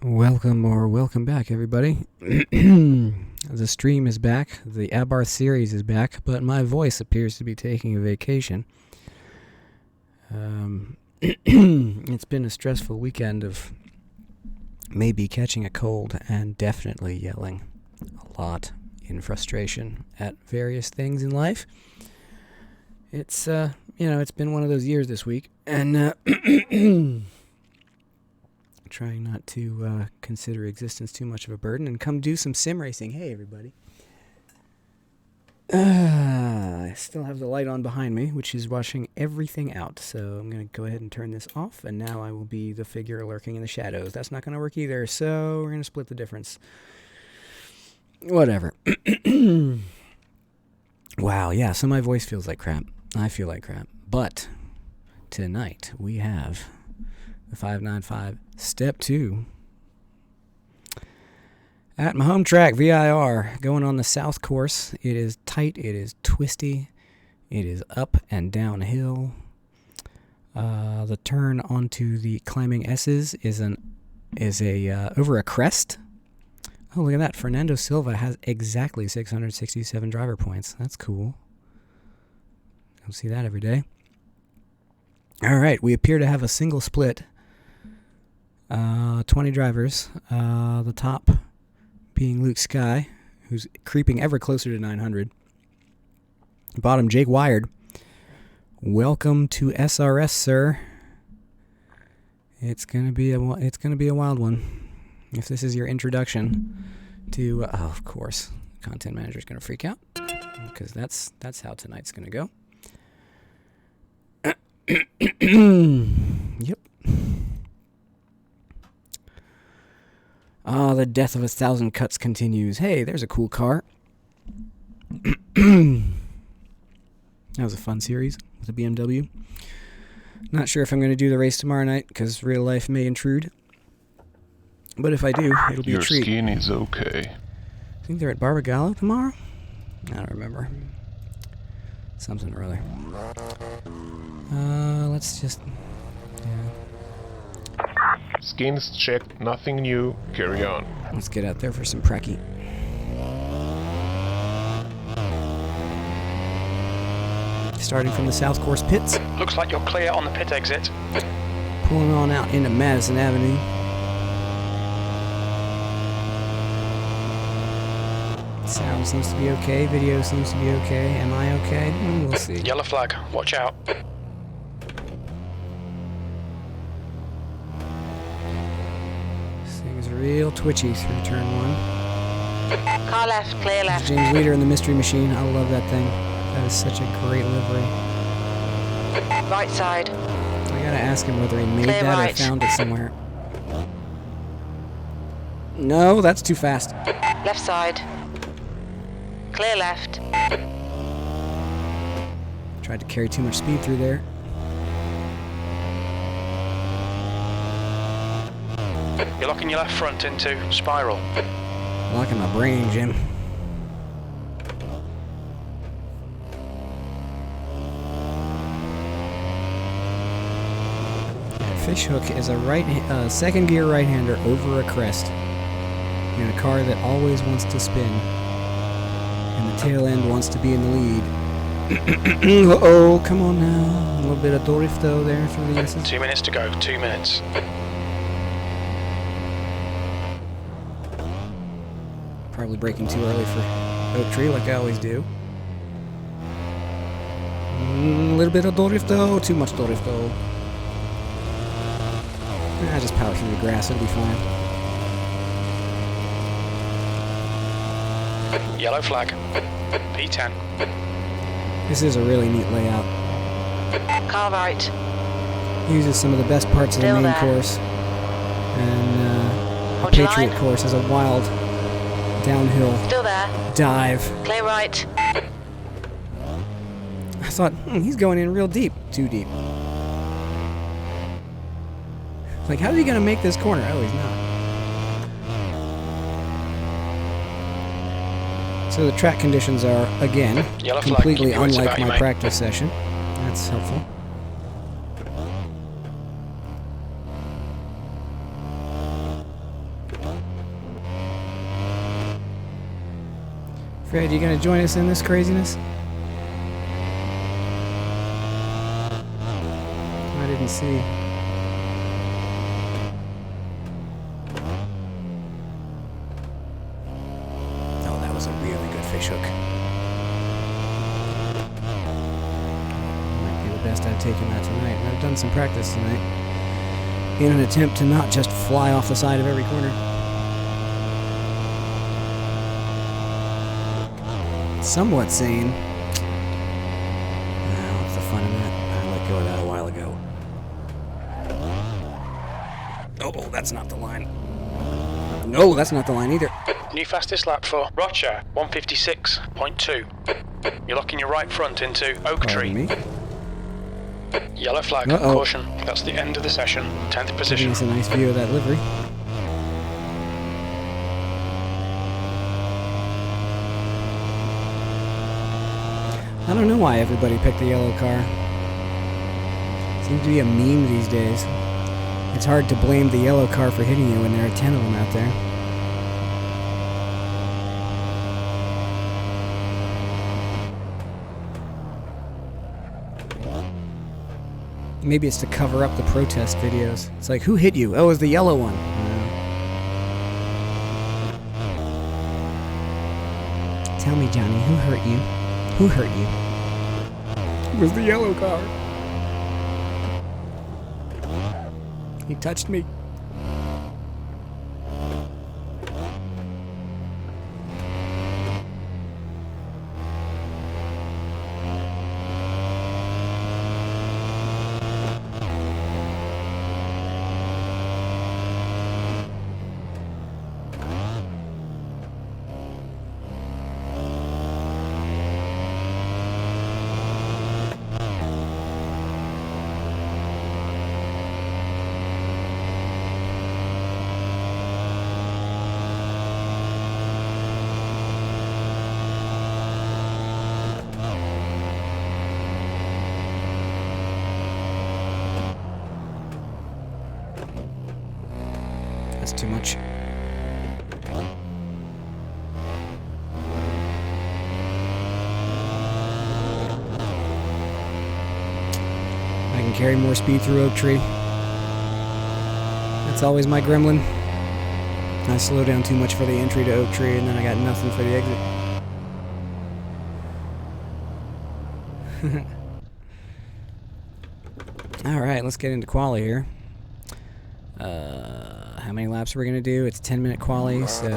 Welcome or welcome back, everybody. The stream is back, the Abarth series is back, but my voice appears to be taking a vacation. It's been a stressful weekend of maybe catching a cold and definitely yelling a lot in frustration at various things in life. It's, it's been one of those years this week, and trying not to consider existence too much of a burden and come do some sim racing. Hey, everybody. I still have the light on behind me, which is washing everything out. So I'm going to go ahead and turn this off, and now I will be the figure lurking in the shadows. That's not going to work either, so we're going to split the difference. Whatever. Wow, yeah, so my voice feels like crap. I feel like crap. But tonight we have the 595 Step 2 at my home track, VIR, going on the south course. It is tight, it is twisty, it is up and downhill. The turn onto the climbing S's is over a crest. Oh, look at that. Fernando Silva has exactly 667 driver points. That's cool. Don't see that every day. All right, we appear to have a single split. 20 drivers. The top being Luke Sky, who's creeping ever closer to 900. Bottom, Jake Wired. Welcome to SRS, sir. It's gonna be a wild one. If this is your introduction to, of course, content manager's gonna freak out because that's how tonight's gonna go. Yep. The death of 1,000 cuts continues. Hey, there's a cool car. That was a fun series with a BMW. Not sure if I'm going to do the race tomorrow night because real life may intrude. But if I do, it'll be a treat. Your skin is okay. I think they're at Barbagallo tomorrow? I don't remember. Something or other. Let's just... yeah. Skins checked, nothing new, carry on. Let's get out there for some pracky. Starting from the south course pits. Looks like you're clear on the pit exit. Pulling on out into Madison Avenue. Sound seems to be okay, video seems to be okay. Am I okay? We'll see. Yellow flag, watch out. This thing is real twitchy through turn one. Car left, clear left. James Leader in the Mystery Machine. I love that thing. That is such a great livery. Right side. I gotta ask him whether he made Clear that right. or found it somewhere. No, that's too fast. Left side. Clear left. Tried to carry too much speed through there. You're locking your left front into spiral. Locking my brain, Jim. Fishhook is a second gear right-hander over a crest in a car that always wants to spin, and the tail end wants to be in the lead. Uh-oh, come on now. A little bit of Dorifto there for the S's. 2 minutes to go, 2 minutes. Probably braking too early for Oak Tree, like I always do. A little bit of Dorifto, too much Dorifto. I just power through the grass, it'll be fine. Yellow flag, P10. This is a really neat layout. Car right. Uses some of the best parts of the Still main there. course. And the Hold your Patriot line. course is a wild downhill Still there. dive. Clear right. I thought, he's going in real deep. Too deep. Like, how's he going to make this corner? Oh, he's not. So the track conditions are, again, Yellow flag, completely keep your wits unlike about you, my mate. practice session. That's helpful. Fred, you gonna join us in this craziness? I didn't see. Oh, that was a really good fish hook. Might be the best I've taken that tonight. And I've done some practice tonight in an attempt to not just fly off the side of every corner. Somewhat sane. What's the fun in that? I let go of that a while ago. Oh, that's not the line. No, that's not the line either. New fastest lap for Rocha, 156.2. You're locking your right front into Oak Tree. Pardon me. Yellow flag, Uh-oh. caution. That's the end of the session. 10th Giving position. us a nice view of that livery. I don't know why everybody picked the yellow car. Seems to be a meme these days. It's hard to blame the yellow car for hitting you when there are 10 of them out there. Maybe it's to cover up the protest videos. It's like, who hit you? Oh, it was the yellow one. Tell me, Johnny, who hurt you? Who hurt you? It was the yellow car. He touched me. That's too much. I can carry more speed through Oak Tree. That's always my gremlin. I slow down too much for the entry to Oak Tree, and then I got nothing for the exit. Alright, let's get into quali here. How many laps are we going to do? It's 10-minute quali, so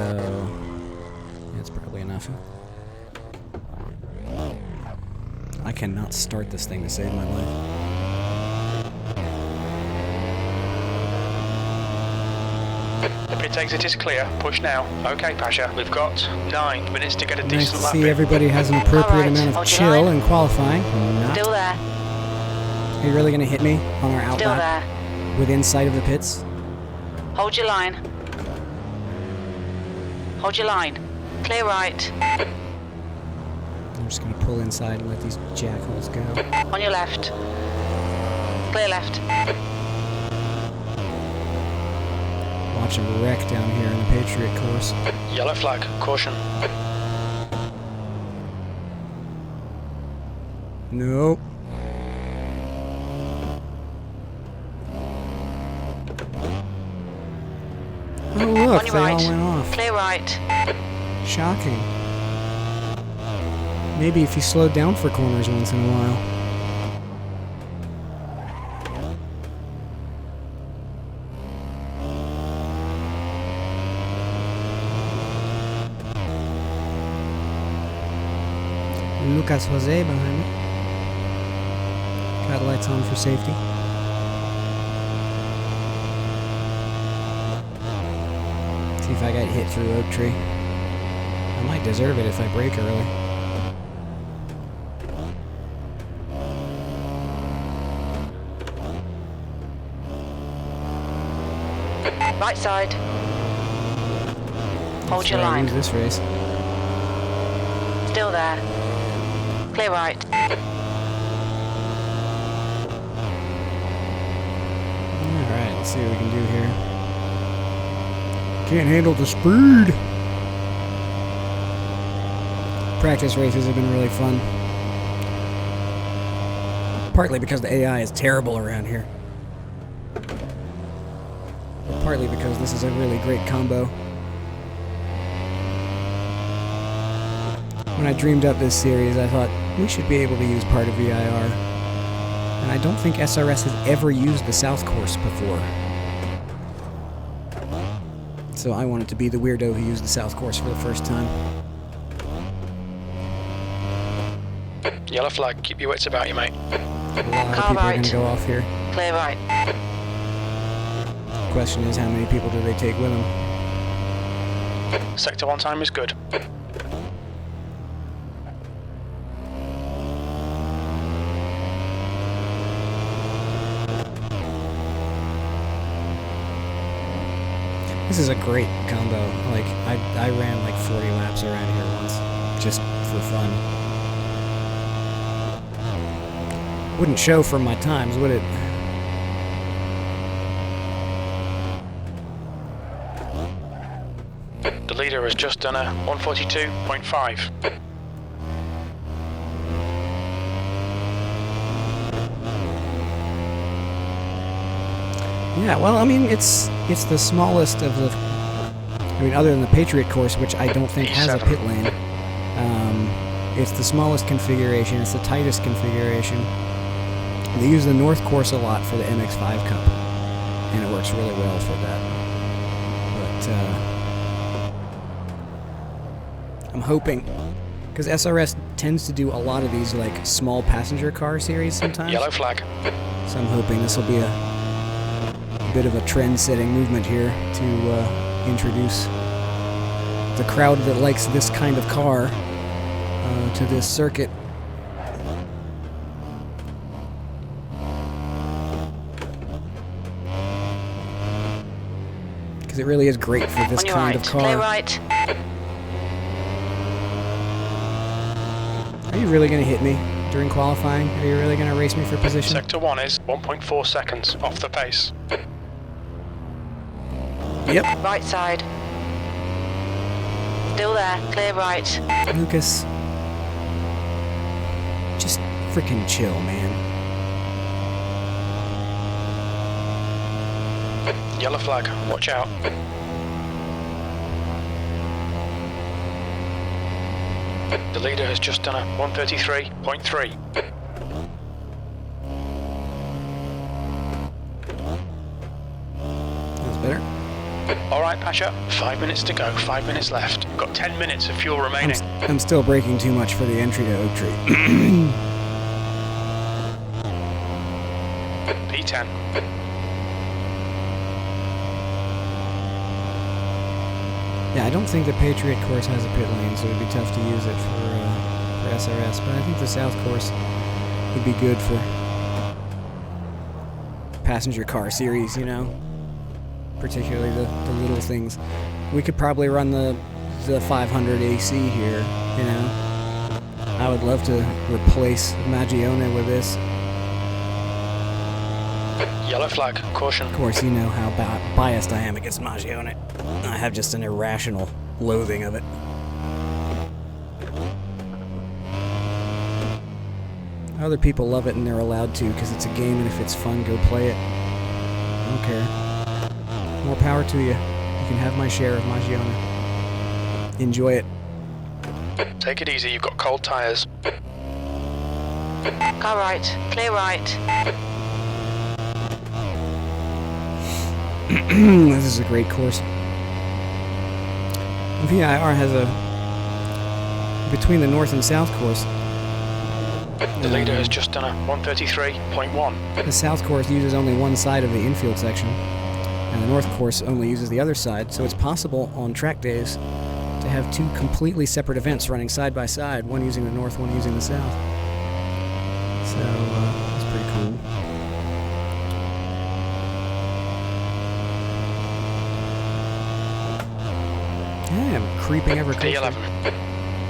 that's probably enough. I cannot start this thing to save my life. The pit exit is clear. Push now. Okay, Pasha. We've got 9 minutes to get a Nice decent to lap see in. everybody has an appropriate Alright, amount of hold your chill line. in qualifying. Not. Still there. Are you really going to hit me on our Still outlap there. within sight of the pits? Hold your line. Hold your line. Clear right. I'm just going to pull inside and let these jackholes go. On your left. Clear left. Watch a wreck down here in the Patriot course. Yellow flag, caution. Nope. Oh look, On your they right. all went off. Clear right. Shocking. Maybe if you slowed down for corners once in a while. Lucas Jose behind me. Got lights on for safety. See if I got hit through Oak Tree. I might deserve it if I brake early. Right side. Hold That's your where I line. lose this race. Still there. Clear right. Alright, let's see what we can do here. Can't handle the speed. Practice races have been really fun. Partly because the AI is terrible around here. But partly because this is a really great combo. When I dreamed up this series, I thought we should be able to use part of VIR. And I don't think SRS has ever used the South Course before. So I wanted to be the weirdo who used the South Course for the first time. Yellow flag, keep your wits about you, mate. A lot of Car people are right. going to go off here. Clear right. The question is, how many people do they take with them? Sector 1 time is good. This is a great combo. Like, I ran like 40 laps around here once, just for fun. Wouldn't show from my times, would it? The leader has just done a 142.5. Yeah, well, I mean, it's the smallest of the... I mean, other than the Patriot course, which I don't think has a pit lane. It's the smallest configuration. It's the tightest configuration. They use the North course a lot for the MX-5 Cup, and it works really well for that. But I'm hoping, because SRS tends to do a lot of these like small passenger car series sometimes. Yellow flag. So I'm hoping this will be a bit of a trend-setting movement here to introduce the crowd that likes this kind of car to this circuit. Because it really is great for this On your kind right. of car. Clear right. Are you really going to hit me during qualifying? Are you really going to race me for position? Sector 1 is 1.4 seconds off the pace. Yep. Right side. Still there. Clear right. Lucas, just freaking chill, man. Yellow flag, watch out. The leader has just done a 133.3. That's better. Alright, Pasha, 5 minutes to go, 5 minutes left. You've got 10 minutes of fuel remaining. I'm still braking too much for the entry to Oak Tree. P10. Yeah, I don't think the Patriot course has a pit lane, so it would be tough to use it for SRS, but I think the South course would be good for passenger car series, you know? Particularly the little things. We could probably run the 500 AC here, you know? I would love to replace Magione with this. Yellow flag, caution. Of course, you know how biased I am against Magione. I have just an irrational loathing of it. Other people love it and they're allowed to because it's a game, and if it's fun, go play it. I don't care. More power to you. You can have my share of Magione. Enjoy it. Take it easy, you've got cold tyres. Car right. Clear right. This is a great course. VIR has a... Between the North and South course... The leader has just done a 133.1. The South course uses only one side of the infield section, and the North course only uses the other side, so it's possible on track days to have two completely separate events running side by side, one using the North, one using the South. So, that's pretty cool. Yeah, I'm creeping ever closer P11.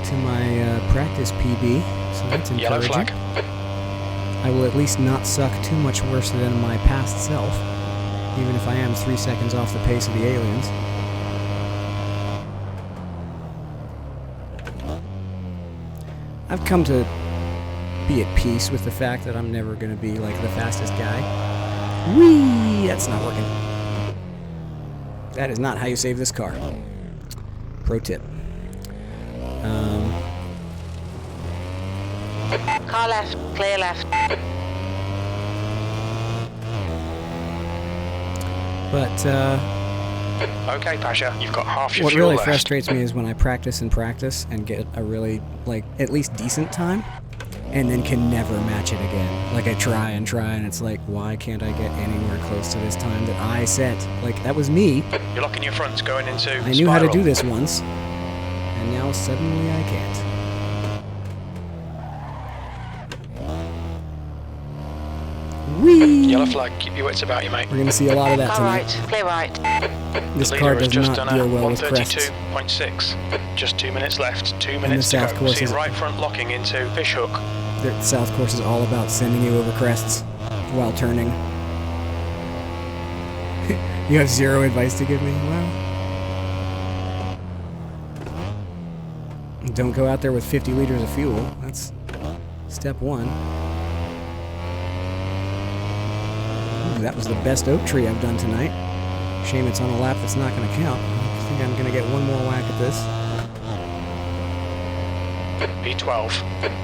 to my practice PB, so that's encouraging. Yellow flag. I will at least not suck too much worse than my past self, even if I am 3 seconds off the pace of the aliens. I've come to be at peace with the fact that I'm never going to be like the fastest guy. Whee! That's not working. That is not how you save this car. Pro tip. Car left, clear left. But Okay, Pasha, you've got half your what fuel really left. frustrates me is when I practice and get a really, like, at least decent time, and then can never match it again. Like, I try, and it's like, why can't I get anywhere close to this time that I set? Like, that was me. You're locking your fronts going into I knew how to spiral. do this once, and now suddenly I can't. Whee! Yellow flag, keep your wits about you, mate. We're going to see a lot of that Car tonight. right, clear right. This The car leader has does just not done deal a well with crests. 132.6. Just 2 minutes left. 2 minutes to South go. course See is- right front locking into Fishhook. The South Course is all about sending you over crests while turning. You have zero advice to give me? Well, don't go out there with 50 liters of fuel. That's step one. Ooh, that was the best oak tree I've done tonight. Shame it's on a lap that's not going to count. I think I'm going to get one more whack at this. P12.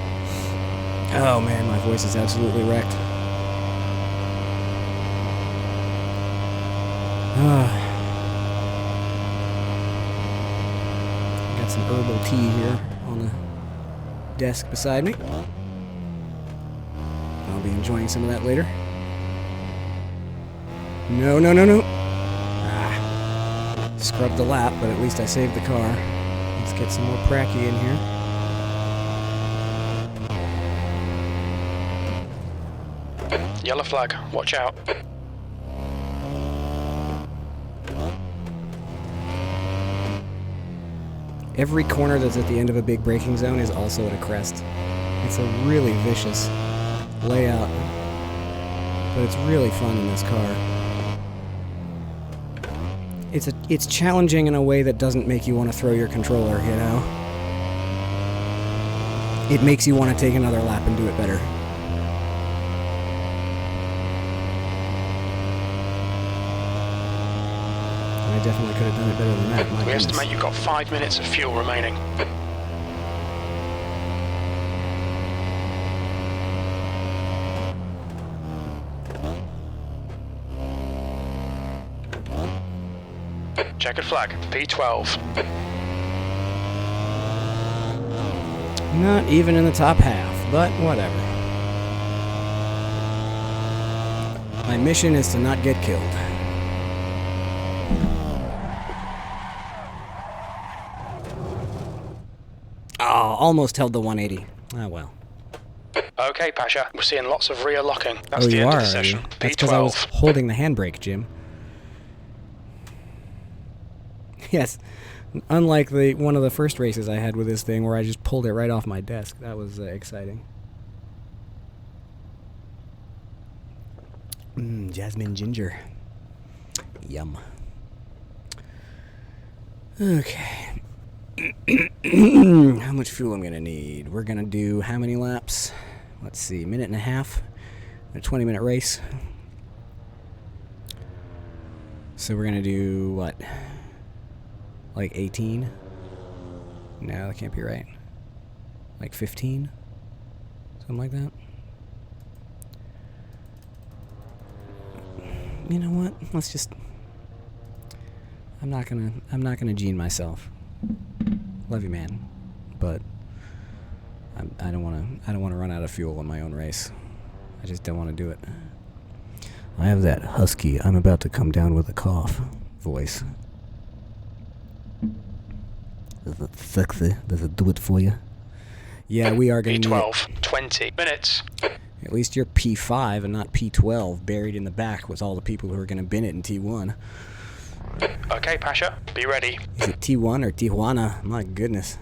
Oh man, my voice is absolutely wrecked. Got some herbal tea here on the desk beside me. I'll be enjoying some of that later. No. Scrubbed the lap, but at least I saved the car. Let's get some more pracky in here. Yellow flag, watch out. Every corner that's at the end of a big braking zone is also at a crest. It's a really vicious layout, but it's really fun in this car. It's challenging in a way that doesn't make you want to throw your controller, you know? It makes you want to take another lap and do it better. I definitely could have done it better than that. My We goodness. estimate you've got 5 minutes of fuel remaining. Checkered flag, P12. Not even in the top half, but whatever. My mission is to not get killed. Oh, almost held the 180. Ah, well. Okay, Pasha, we're seeing lots of rear locking. That's Oh, the you end are, of the are you? session. That's because I was P12. holding the handbrake, Jim. Yes. Unlike one of the first races I had with this thing where I just pulled it right off my desk. That was exciting. Jasmine ginger. Yum. Okay. How much fuel I'm going to need? We're going to do how many laps? Let's see, minute and a half. A 20-minute race. So we're going to do what? Like 18? No, that can't be right. Like 15? Something like that. You know what? Let's just... I'm not gonna gene myself. Love you, man. But I don't wanna run out of fuel in my own race. I just don't want to do it. I have that husky, I'm about to come down with a cough voice. Is it sexy? Does it do it for you? Yeah, we are going to need P12, 20 minutes. at least you're P5 and not P12 buried in the back with all the people who are going to bin it in T1. Okay, Pasha, be ready. Is it T1 or Tijuana? My goodness.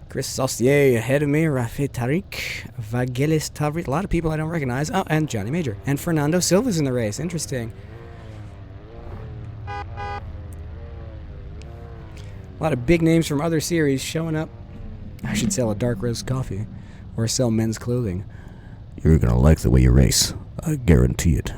Chris Saucier ahead of me, Rafi Tariq, Vagelis Tavri, a lot of people I don't recognize. Oh, and Johnny Major. And Fernando Silva's in the race. Interesting. A lot of big names from other series showing up. I should sell a dark roast coffee or sell men's clothing. You're gonna like the way you race. I guarantee it.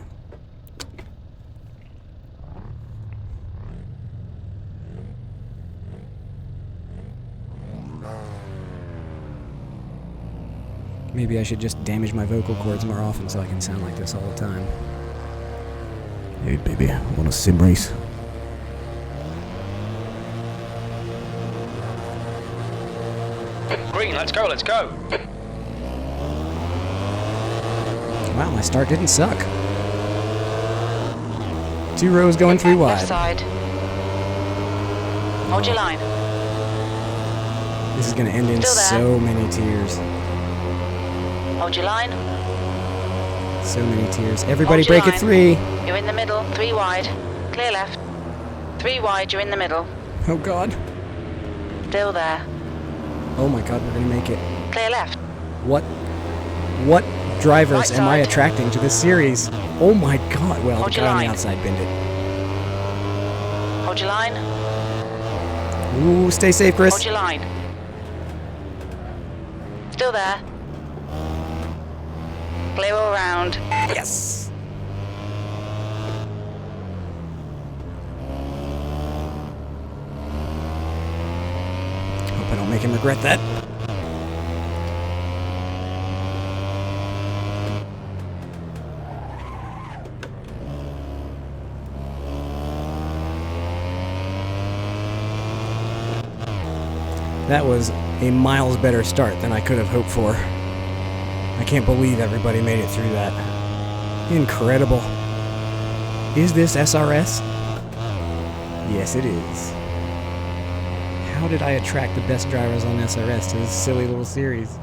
Maybe I should just damage my vocal cords more often so I can sound like this all the time. Hey baby, want a sim race? Green, let's go, let's go. Wow, my start didn't suck. 2 rows going 3 wide. Left side. Hold your line. This is gonna end in Still there. so many tears. Hold your line. So many tears. Everybody Hold your break at line. 3. You're in the middle. 3 wide. Clear left. 3 wide, you're in the middle. Oh god. Still there. Oh my god, we're gonna make it. Clear left. What drivers Right am I side. attracting to this series? Oh my god. Well, Hold the your guy on the line. outside binned it. Hold your line. Ooh, stay safe, Chris. Hold your line. Still there. Clear all round. Yes. Hope I don't make him regret that. That was a miles better start than I could have hoped for. I can't believe everybody made it through that. Incredible. Is this SRS? Yes, it is. How did I attract the best drivers on SRS to this silly little series?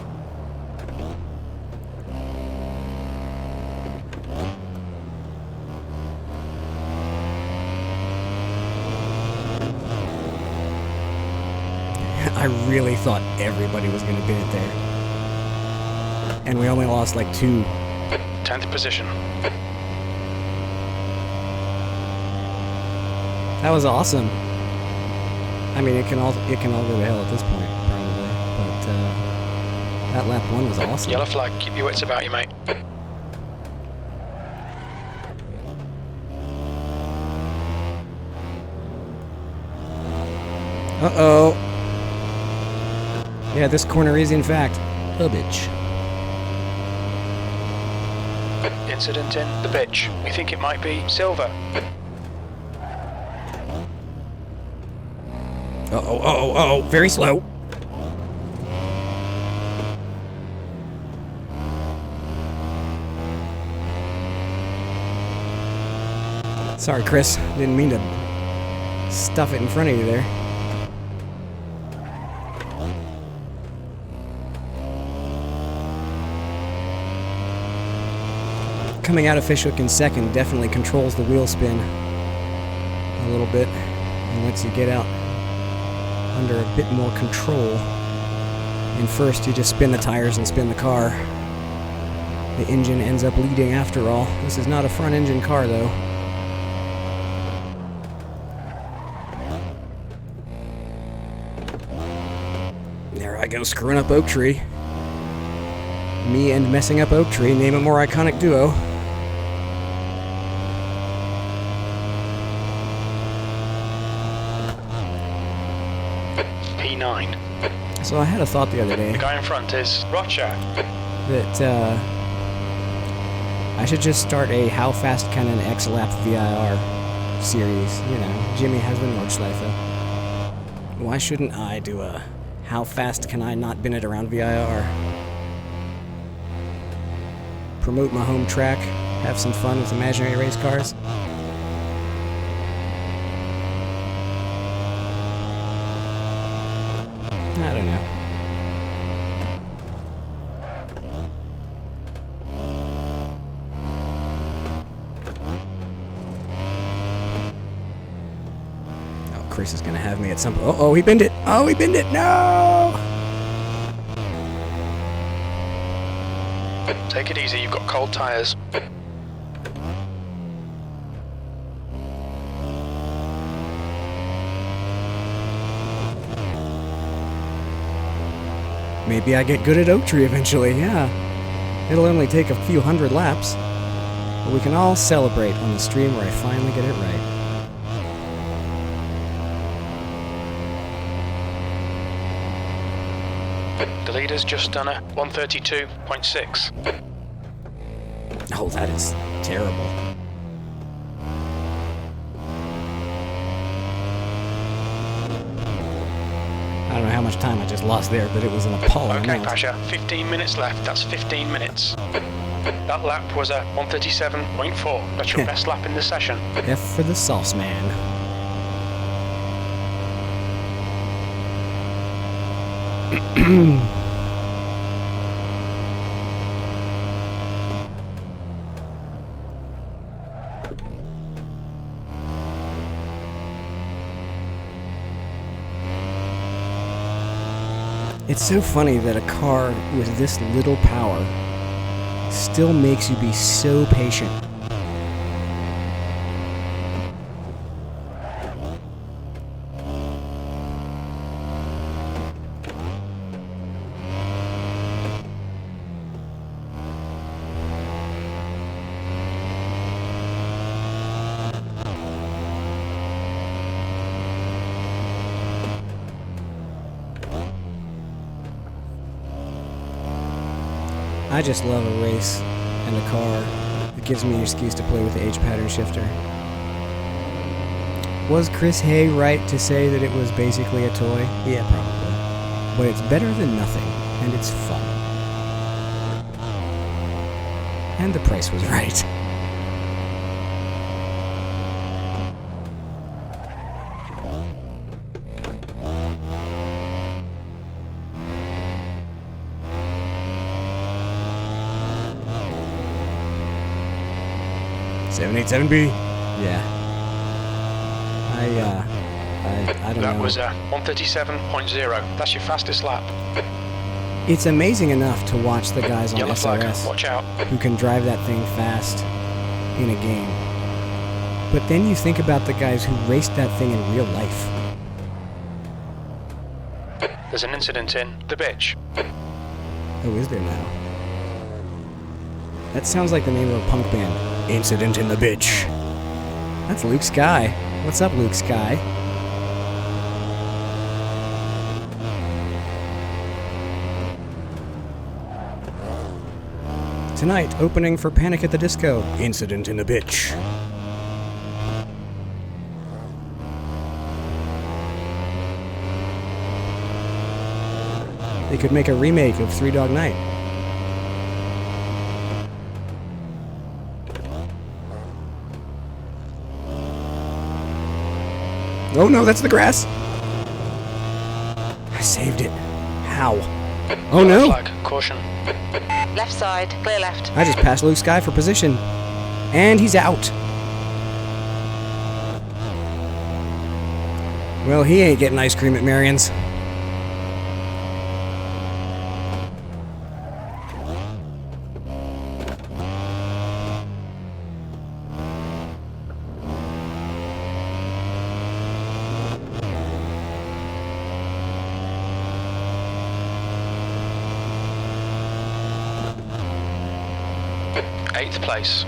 I really thought everybody was going to bin it there. And we only lost like 2. 10th position. That was awesome. I mean, it can all go to hell at this point, probably. But that lap 1 was awesome. Yellow flag, keep your wits about you, mate. Uh-oh. Yeah, this corner is in fact a bitch. Incident in the bitch. We think it might be silver. Uh-oh. Very slow. Sorry, Chris. Didn't mean to stuff it in front of you there. Coming out of Fishhook in second definitely controls the wheel spin a little bit and lets you get out under a bit more control. In first, you just spin the tires and spin the car. The engine ends up leading after all. This is not a front engine car though. There I go, screwing up Oak Tree. Me and messing up Oak Tree, name a more iconic duo. P9. So I had a thought the other day The guy in front is Rocha. that I should just start a How Fast Can an X Lap VIR series. You know, Jimmy has the Nordschleife. Why shouldn't I do a How Fast Can I Not Bin It Around VIR? Promote my home track, have some fun with imaginary race cars. I don't know. Oh, Chris is gonna have me at some point. Oh, he binned it. Oh, he binned it. No! Take it easy, you've got cold tires. Maybe I get good at oak tree eventually, yeah. It'll only take a few hundred laps. But we can all celebrate on the stream where I finally get it right. The leader's just done a 132.6. Oh, that is terrible. I don't know how much time I just lost there, but it was an appalling Okay, amount. Pasha, 15 minutes left. That's 15 minutes. That lap was a 137.4. That's your best lap in the session. F for the sauce man. It's so funny that a car with this little power still makes you be so patient. I just love a race and a car that gives me an excuse to play with the H-pattern shifter. Was Chris Hay right to say that it was basically a toy? Yeah, probably. But it's better than nothing, and it's fun. And the price was right. $787B. Yeah. I don't know. That was a 137.0. That's your fastest lap. It's amazing enough to watch the guys on Yellow flag, SRS watch out. who can drive that thing fast in a game. But then you think about the guys who raced that thing in real life. There's an incident in the bitch. Oh, is there now? That sounds like the name of a punk band. Incident in the Bitch. That's Luke Sky. What's up, Luke Sky? Tonight, opening for Panic at the Disco. Incident in the Bitch. They could make a remake of Three Dog Night. Oh no, that's the grass! I saved it. How? Oh no! Flag, caution. Left side, clear left. I just passed Luke Sky for position. And he's out. Well, he ain't getting ice cream at Marion's. Eighth place.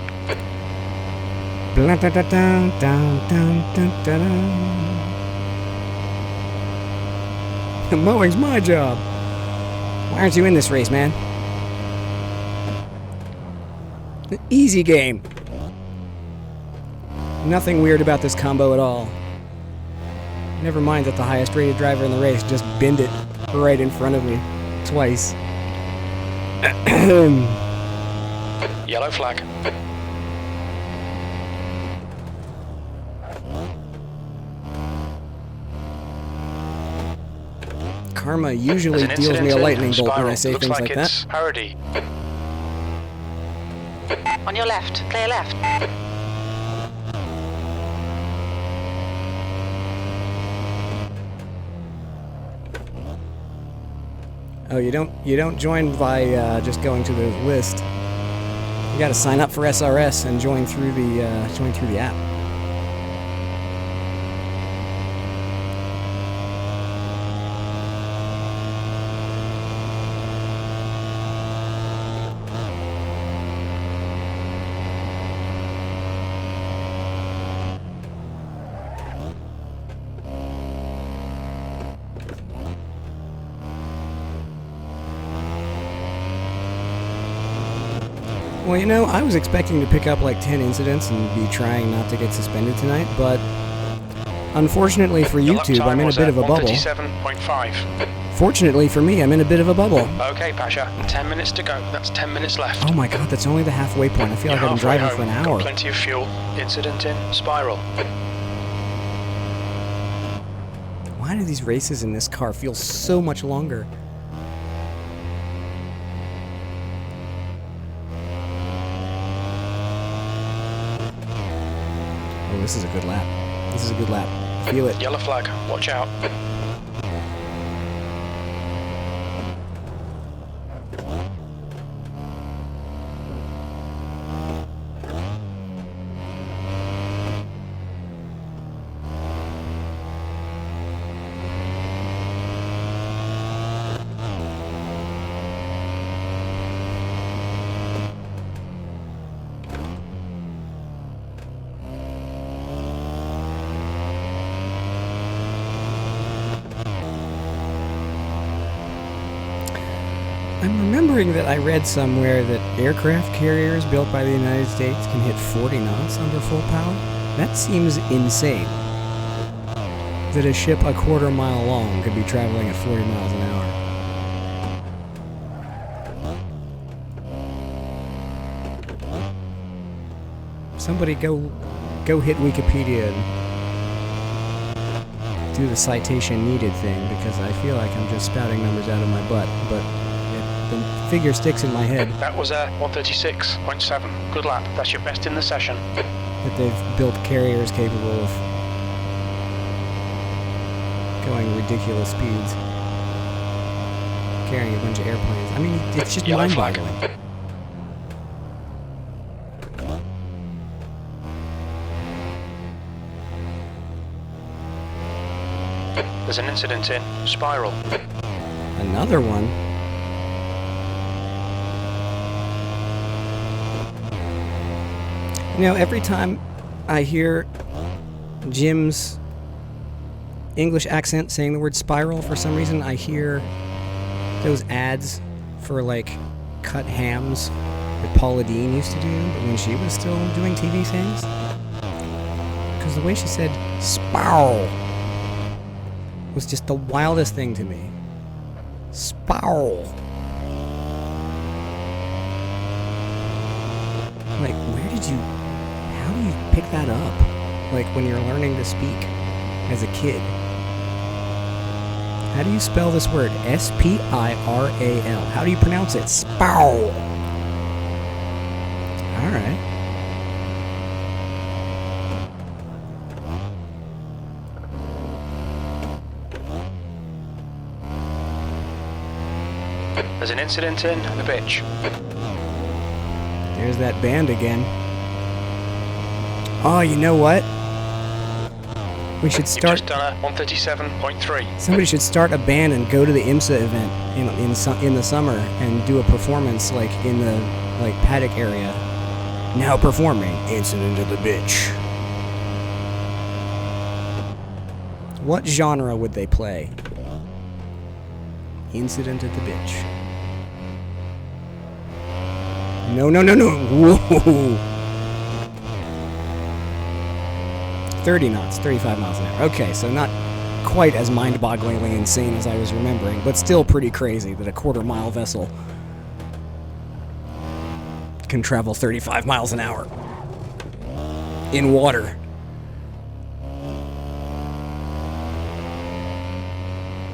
Mowing's my job. Why aren't you in this race, man? An easy game. Nothing weird about this combo at all. Never mind that the highest rated driver in the race just binned it right in front of me. Twice. Yellow flag. Karma usually deals me a lightning bolt when I say things like that. Parody. On your left, clear left. Oh, you don't join by just going to the list. You got to sign up for SRS and join through the app. Well, you know, I was expecting to pick up like 10 incidents and be trying not to get suspended tonight, but unfortunately for Your lap YouTube, time I'm in a was bit of a bubble. 1:37.5. Fortunately for me, I'm in a bit of a bubble. Okay, Pasha, 10 minutes to go. That's 10 minutes left. Oh my god, that's only the halfway point. I feel like I've been driving for an hour. Got plenty of fuel. Incident in spiral. Why do these races in this car feel so much longer? Oh, this is a good lap. This is a good lap. Feel it. Yellow flag. Watch out. I'm remembering that I read somewhere that aircraft carriers built by the United States can hit 40 knots under full power. That seems insane. That a ship a quarter mile long could be traveling at 40 miles an hour. Somebody go hit Wikipedia and do the citation needed thing, because I feel like I'm just spouting numbers out of my butt, but the figure sticks in my head. That was a 1:36.7. Good lap. That's your best in the session. That they've built carriers capable of going ridiculous speeds, carrying a bunch of airplanes. I mean, it's just Yellow flag. mind-boggling. There's an incident in spiral. Another one. You know, every time I hear Jim's English accent saying the word spiral, for some reason I hear those ads for like cut hams that Paula Deen used to do, but when she was still doing TV things. Because the way she said spiral was just the wildest thing to me. Spiral. Like, how do you pick that up? Like, when you're learning to speak as a kid. How do you spell this word? S-P-I-R-A-L. How do you pronounce it? Spiral. Alright. There's an incident in the bitch. There's that band again. Oh, you know what? We should start. You've just done a 1:37.3. Somebody should start a band and go to the IMSA event in the summer and do a performance like in the paddock area. Now performing Incident of the Bitch. What genre would they play? Incident at the Bitch. No. Whoa. 30 knots, 35 miles an hour. Okay, so not quite as mind-bogglingly insane as I was remembering, but still pretty crazy that a quarter-mile vessel can travel 35 miles an hour in water.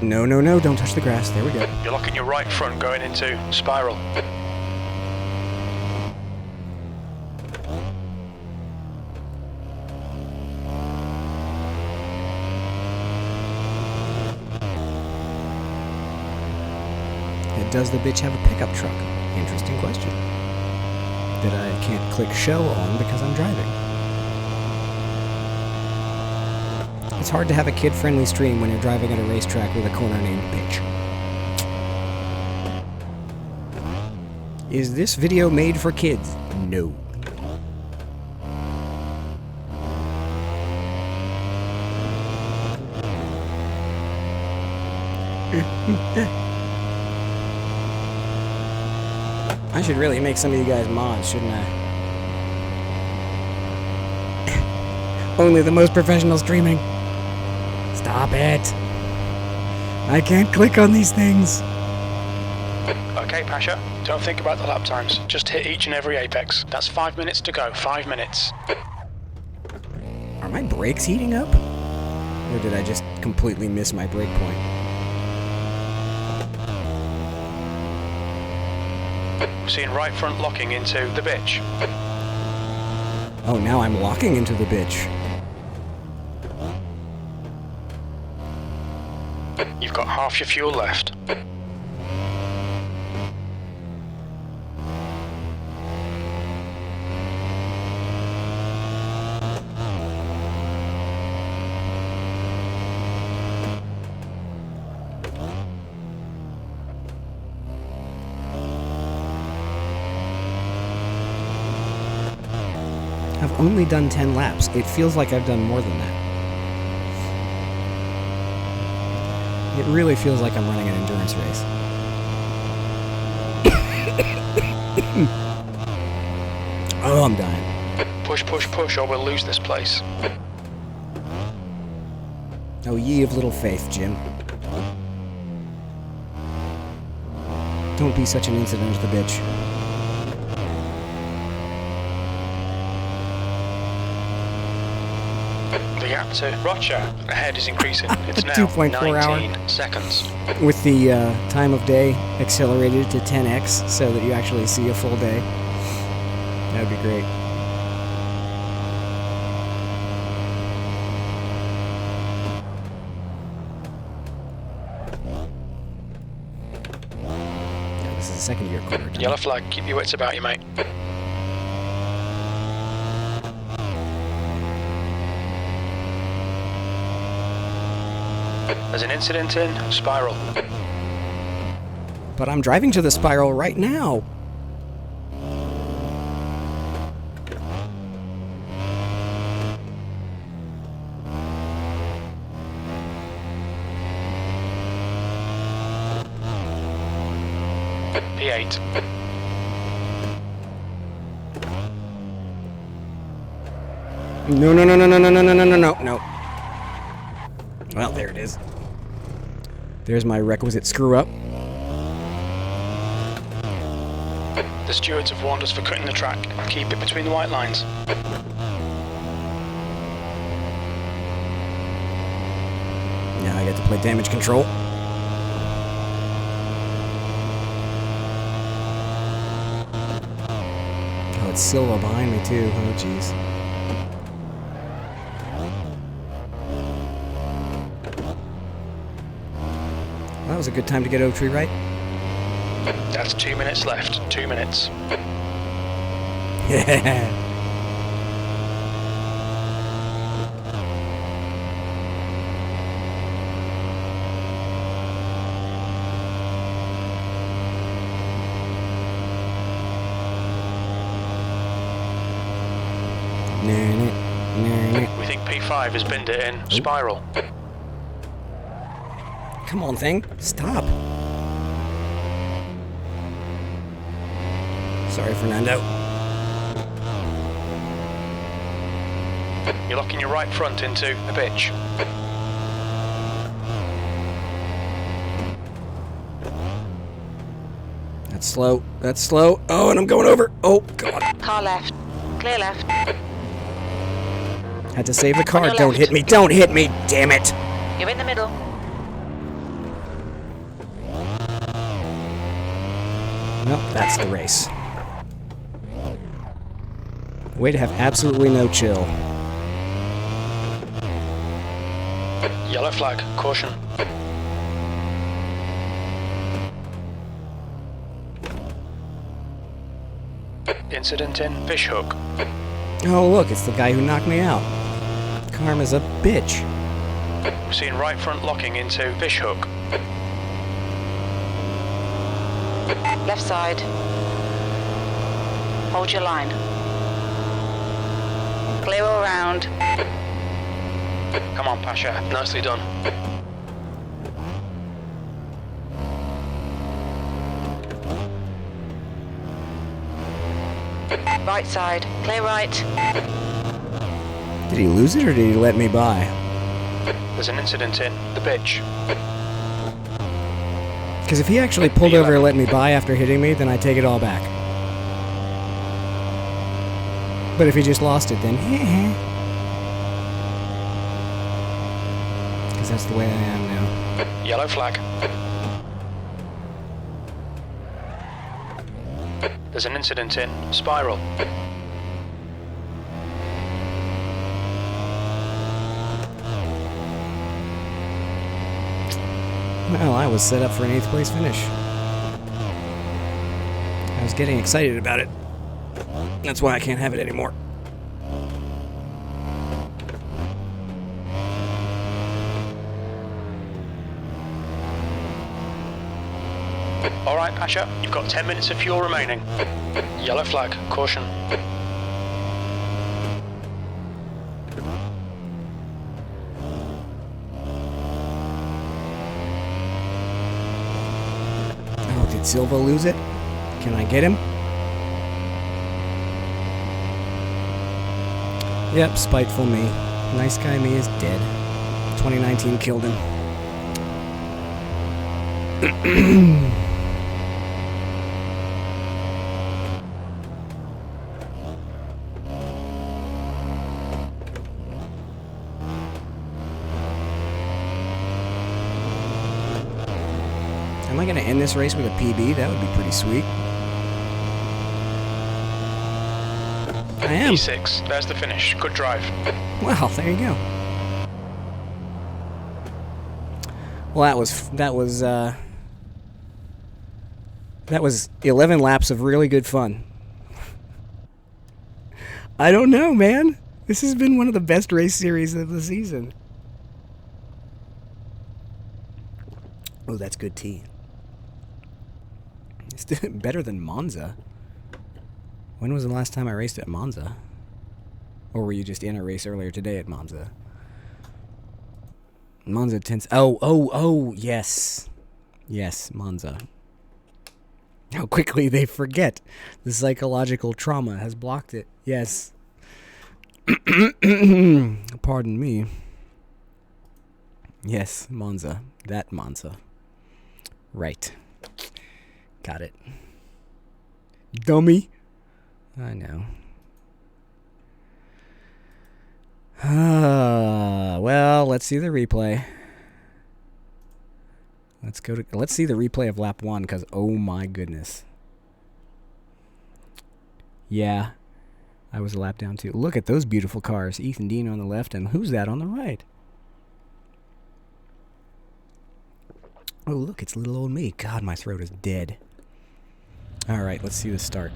No, don't touch the grass. There we go. You're locking your right front going into spiral. Does the bitch have a pickup truck? Interesting question. That I can't click show on because I'm driving. It's hard to have a kid-friendly stream when you're driving at a racetrack with a corner named Bitch. Is this video made for kids? No. I should really make some of you guys mods, shouldn't I? Only the most professional streaming. Stop it. I can't click on these things. Okay, Pasha, don't think about the lap times. Just hit each and every apex. That's 5 minutes to go. 5 minutes. Are my brakes heating up? Or did I just completely miss my brake point? Seeing right front locking into the bitch. Oh, now I'm locking into the bitch. You've got half your fuel left. I've only done 10 laps. It feels like I've done more than that. It really feels like I'm running an endurance race. Oh, I'm dying. Push, push, push, or we'll lose this place. Oh, ye of little faith, Jim. Don't be such an incident as the bitch. The gap to Roger ahead is increasing. It's now 2.4 19 hour. seconds. With the time of day accelerated to 10x so that you actually see a full day. That would be great. Yeah, this is the second year quarter. Yellow flag, keep your wits about you, mate. There's an incident in Spiral. But I'm driving to the spiral right now. P8. No, no, no, no, no, no, no, no, no, no, no, no. Well, there it is. There's my requisite screw up. The stewards have warned us for cutting the track. Keep it between the white lines. Now I get to play damage control. Oh, it's Silva behind me too. Oh, jeez. Well, that was a good time to get Oak Tree right. That's 2 minutes left. 2 minutes. Yeah. We think P5 has binned it in Spiral. Come on, thing. Stop. Sorry, Fernando. You're locking your right front into the bitch. That's slow. That's slow. Oh, and I'm going over. Oh, God. Car left. Clear left. Had to save the car. your Don't left. hit me. Don't hit me. Damn it. You're in the middle. Well, that's the race. Way to have absolutely no chill. Yellow flag. Caution. Incident in Fishhook. Oh, look, it's the guy who knocked me out. Karma's a bitch. We're seeing right front locking into Fishhook. Left side. Hold your line. Clear all round. Come on, Pasha. Nicely done. Right side, clear right. Did he lose it or did he let me by? There's an incident in the pitch. Because if he actually pulled over and let me by after hitting me, then I take it all back. But if he just lost it, then because that's the way I am now. Yellow flag. There's an incident in spiral. Well, I was set up for an 8th place finish. I was getting excited about it. That's why I can't have it anymore. Alright, Pasha, you've got 10 minutes of fuel remaining. Yellow flag, caution. Oh, did Silva lose it? Can I get him? Yep, spiteful me. Nice guy me is dead. 2019 killed him. Am I going to end this race with a PB? That would be pretty sweet. I am. E6, there's the finish. Good drive. Wow, there you go. Well, that was 11 laps of really good fun. I don't know, man. This has been one of the best race series of the season. Oh, that's good tea. It's better than Monza. When was the last time I raced at Monza? Or were you just in a race earlier today at Monza? Monza tends... Oh, yes. Yes, Monza. How quickly they forget. The psychological trauma has blocked it. Yes. Pardon me. Yes, Monza. That Monza. Right. Got it. Dummy. I know. Well, let's see the replay. Let's see the replay of lap 1, because oh my goodness. Yeah. I was a lap down too. Look at those beautiful cars. Ethan Dean on the left, and who's that on the right? Oh, look, it's little old me. God, my throat is dead. All right, let's see the start.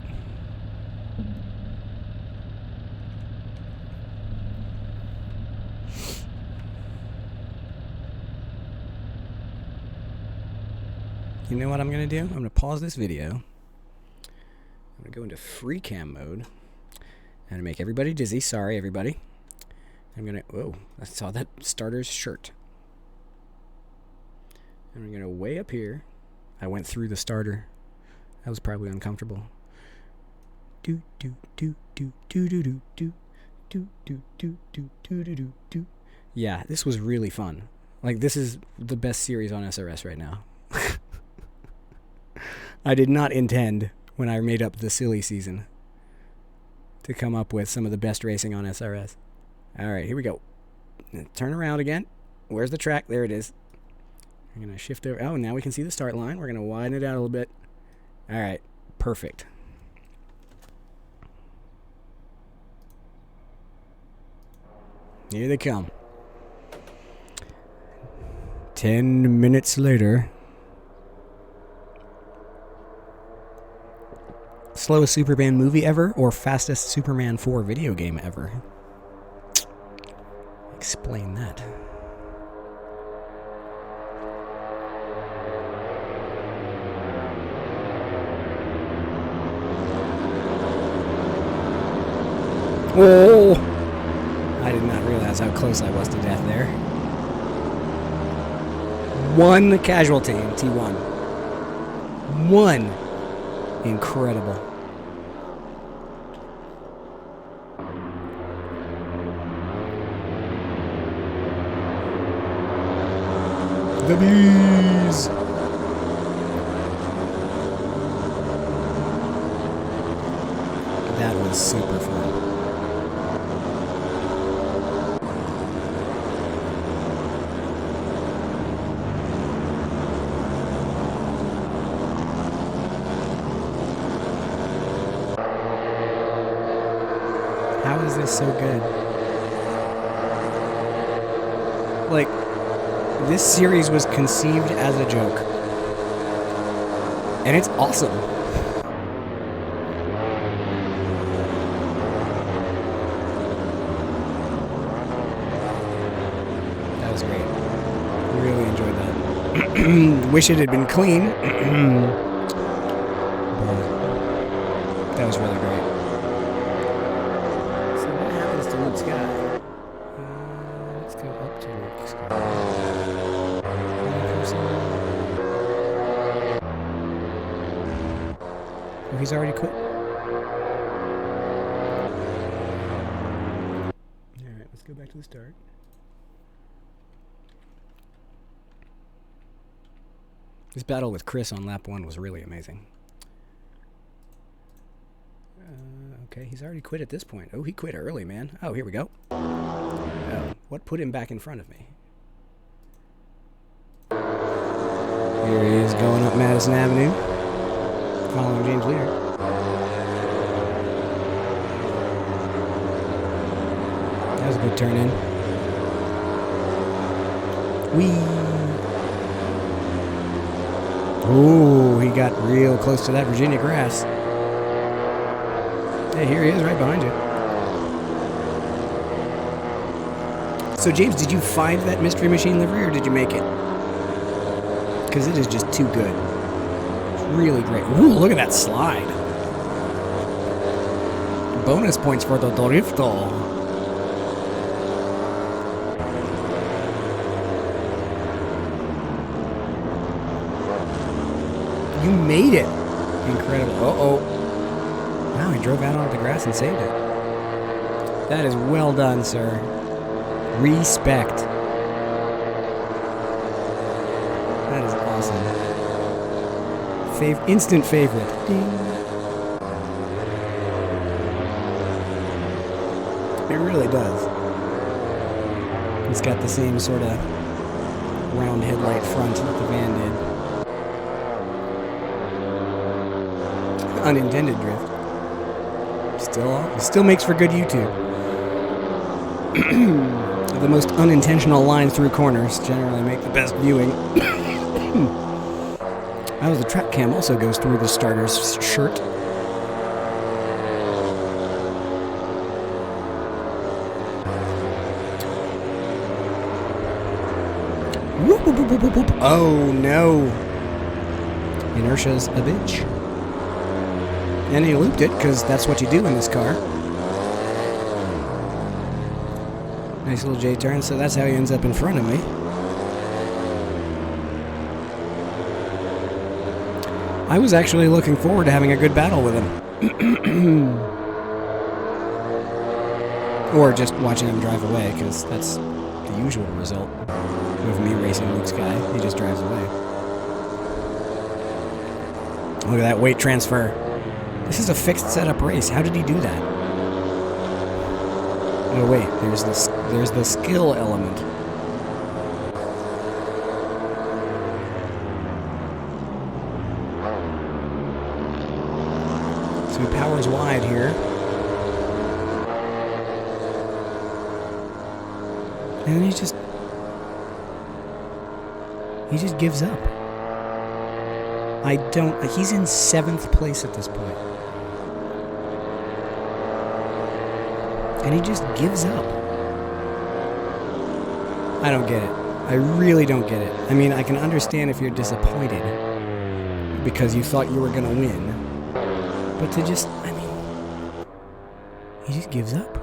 You know what I'm going to do? I'm going to pause this video. I'm going to go into free cam mode. I'm going to make everybody dizzy. Sorry, everybody. I'm going to... Whoa, I saw that starter's shirt. And we're going to way up here. I went through the starter. That was probably uncomfortable. Do do do do do do do do do do do do do do do. Yeah, this was really fun. Like, this is the best series on SRS right now. I did not intend, when I made up the silly season, to come up with some of the best racing on SRS. Alright, here we go. Turn around again. Where's the track? There it is. We're going to shift over. Oh, now we can see the start line. We're going to widen it out a little bit. Alright, perfect. Here they come. 10 minutes later. Slowest Superman movie ever, or fastest Superman 4 video game ever? Explain that. Whoa! I did not realize how close I was to death there. One casualty in T1. One. Incredible. The bees! That was super fun. How is this so good? Like, this series was conceived as a joke. And it's awesome. That was great. Really enjoyed that. Wish it had been clean. But that was really great. So what happens to Luke's guy? Let's go up to Luke's guy. Oh, he's already quit. Alright, let's go back to the start. This battle with Chris on lap 1 was really amazing. Okay, he's already quit at this point. Oh, he quit early, man. Oh, here we go. Oh, what put him back in front of me? Here he is going up Madison Avenue, following James Leader. That was a good turn in. Whee! Ooh, he got real close to that Virginia grass. Hey, here he is right behind you. So, James, did you find that Mystery Machine livery, or did you make it? Because it is just too good. It's really great. Ooh, look at that slide. Bonus points for the Dorifto. You made it. Incredible. Uh-oh. Wow, he drove out onto the grass and saved it. That is well done, sir. Respect. That is awesome. Instant favorite. Ding. It really does. It's got the same sort of round headlight front that the van did. Unintended drift. Still makes for good YouTube. The most unintentional lines through corners generally make the best viewing. Oh, the track cam also goes through the starter's shirt. Whoop, whoop, whoop, whoop, whoop. Oh no. Inertia's a bitch. And he looped it, because that's what you do in this car. Nice little J-turn, so that's how he ends up in front of me. I was actually looking forward to having a good battle with him. Or just watching him drive away, because that's the usual result of me racing Luke's guy. He just drives away. Look at that weight transfer. This is a fixed setup race. How did he do that? Oh wait, there's the skill element. So he powers wide here. And then he just gives up. He's in 7th place at this point. And he just gives up. I don't get it. I really don't get it. I mean, I can understand if you're disappointed because you thought you were going to win. But to just, he just gives up.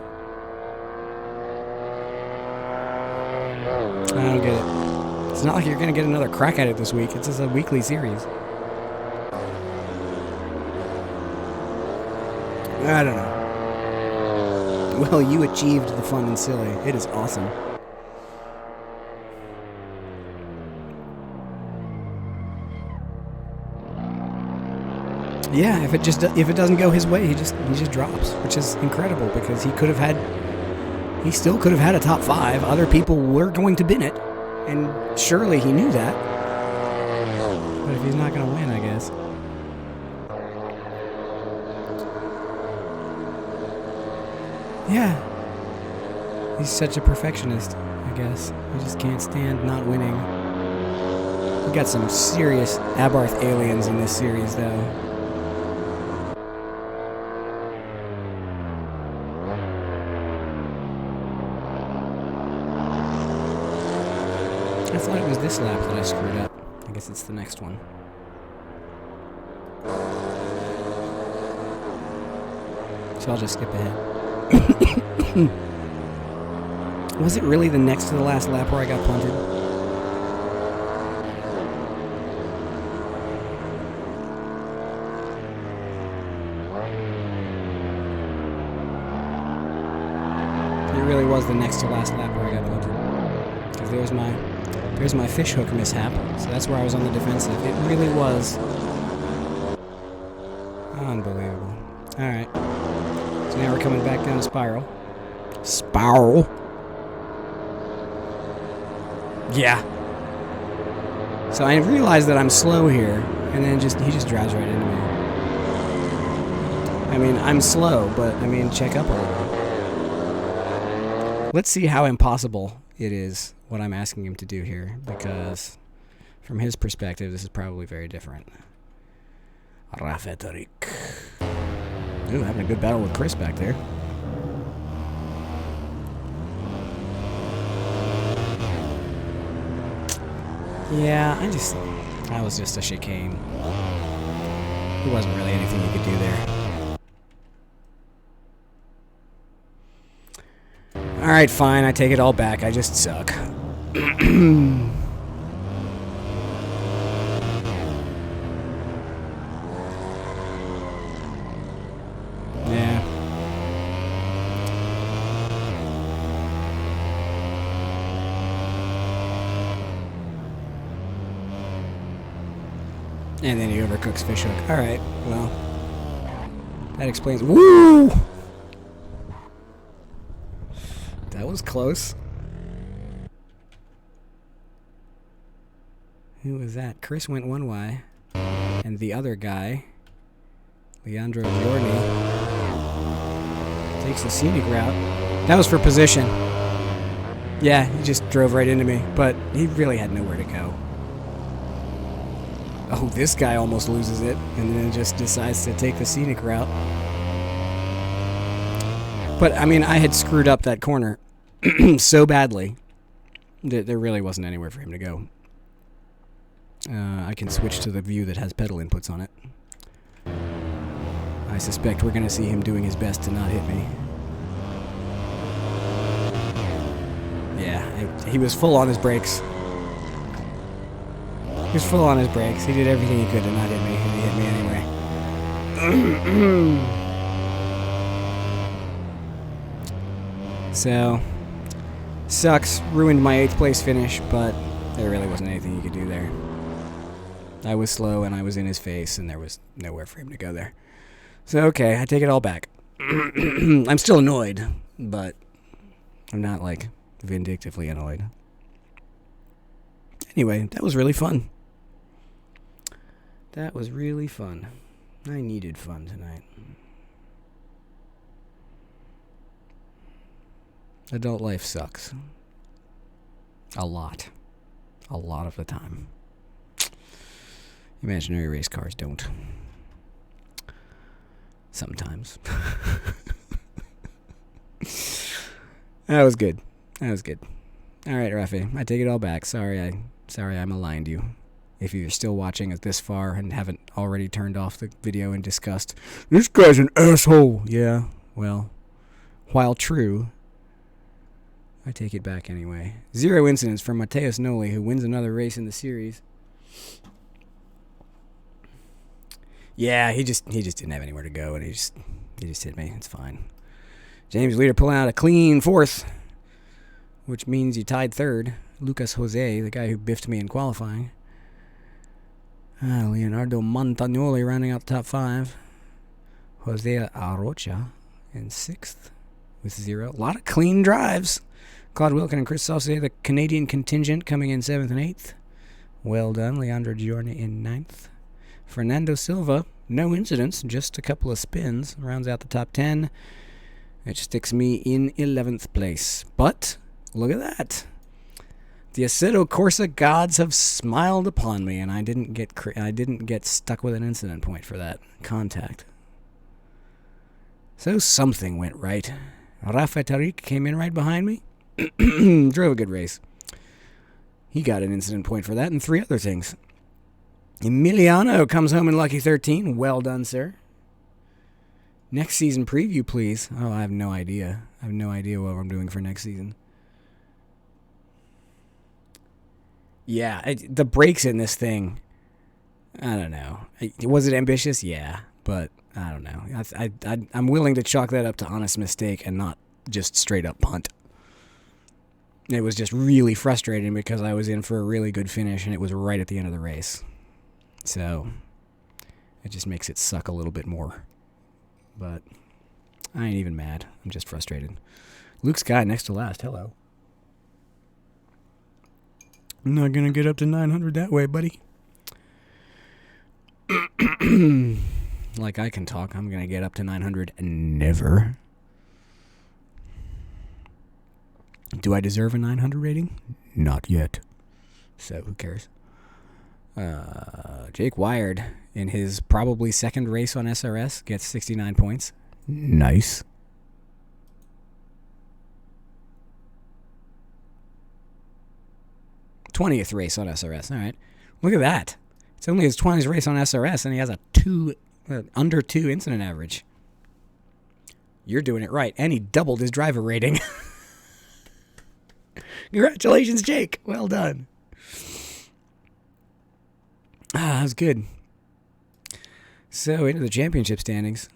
I don't get it. It's not like you're going to get another crack at it this week. It's just a weekly series. I don't know. Well, you achieved the fun and silly. It is awesome. Yeah, if it doesn't go his way, he just drops, which is incredible because he still could have had a top 5. Other people were going to bin it, and surely he knew that. But if he's not going to win, I guess. Yeah. He's such a perfectionist, I guess. He just can't stand not winning. We got some serious Abarth aliens in this series, though. I thought it was this lap that I screwed up. I guess it's the next one. So I'll just skip ahead. Was it really the next to the last lap where I got punted? It really was the next to last lap where I got punted. Because there's my fishhook mishap. So that's where I was on the defensive. It really was. Unbelievable. Alright. So now we're coming back down to Spiral. Spiral? Yeah. So I realize that I'm slow here, and then he just drives right into me. I mean, I'm slow, but I mean, check up a little. Let's see how impossible it is what I'm asking him to do here, because from his perspective, this is probably very different. Rafetarik. Ooh, having a good battle with Chris back there. Yeah, that was just a chicane. There wasn't really anything you could do there. Alright, fine, I take it all back. I just suck. Yeah. And then he overcooks fishhook. Alright, well. That explains. Woo! That was close. Who was that? Chris went one way. And the other guy, Leandro Giorni, takes the scenic route. That was for position. Yeah, he just drove right into me. But he really had nowhere to go. Oh, this guy almost loses it, and then just decides to take the scenic route. But, I mean, I had screwed up that corner so badly that there really wasn't anywhere for him to go. I can switch to the view that has pedal inputs on it. I suspect we're going to see him doing his best to not hit me. Yeah, he was full on his brakes. He was full on his brakes. He did everything he could to not hit me, and he hit me anyway. So, sucks. Ruined my 8th place finish, but there really wasn't anything you could do there. I was slow, and I was in his face, and there was nowhere for him to go there. So, okay, I take it all back. I'm still annoyed, but I'm not, like, vindictively annoyed. Anyway, that was really fun. That was really fun. I needed fun tonight. Adult life sucks. A lot. A lot of the time. Imaginary race cars don't. Sometimes. That was good. That was good. Alright, Rafi. I take it all back. Sorry I maligned you. If you're still watching it this far and haven't already turned off the video in disgust. This guy's an asshole. Yeah, well, while true, I take it back anyway. 0 incidents from Mateus Noli, who wins another race in the series. Yeah, he just didn't have anywhere to go, and he just hit me. It's fine. James Leader pulling out a clean 4th, which means you tied 3rd. Lucas Jose, the guy who biffed me in qualifying. Leonardo Montagnoli rounding out the top 5. Jose Arocha in 6th with 0. A lot of clean drives. Claude Wilkin and Chris Saucier, the Canadian contingent, coming in 7th and 8th. Well done. Leandro Giorni in 9th. Fernando Silva, no incidents, just a couple of spins. Rounds out the top 10. Which sticks me in 11th place. But, look at that. The Assetto Corsa gods have smiled upon me, and I didn't get stuck with an incident point for that contact. So something went right. Rafa Tariq came in right behind me. Drove a good race. He got an incident point for that and 3 other things. Emiliano comes home in lucky 13. Well done, sir. Next season preview, please. Oh, I have no idea. I have no idea what I'm doing for next season. Yeah, the brakes in this thing, I don't know. Was it ambitious? Yeah, but I don't know. I'm willing to chalk that up to honest mistake and not just straight up punt. It was just really frustrating because I was in for a really good finish and it was right at the end of the race. So it just makes it suck a little bit more. But I ain't even mad. I'm just frustrated. Luke Sky next to last. Hello. I'm not going to get up to 900 that way, buddy. Like I can talk. I'm going to get up to 900 never. Do I deserve a 900 rating? Not yet. So who cares? Jake Wired, in his probably second race on SRS, gets 69 points. Nice. '20th race on SRS. All right. Look at that. It's only his 20th race on SRS, and he has a under 2 incident average. You're doing it right. And he doubled his driver rating. Congratulations, Jake. Well done. That was good. So, into the championship standings.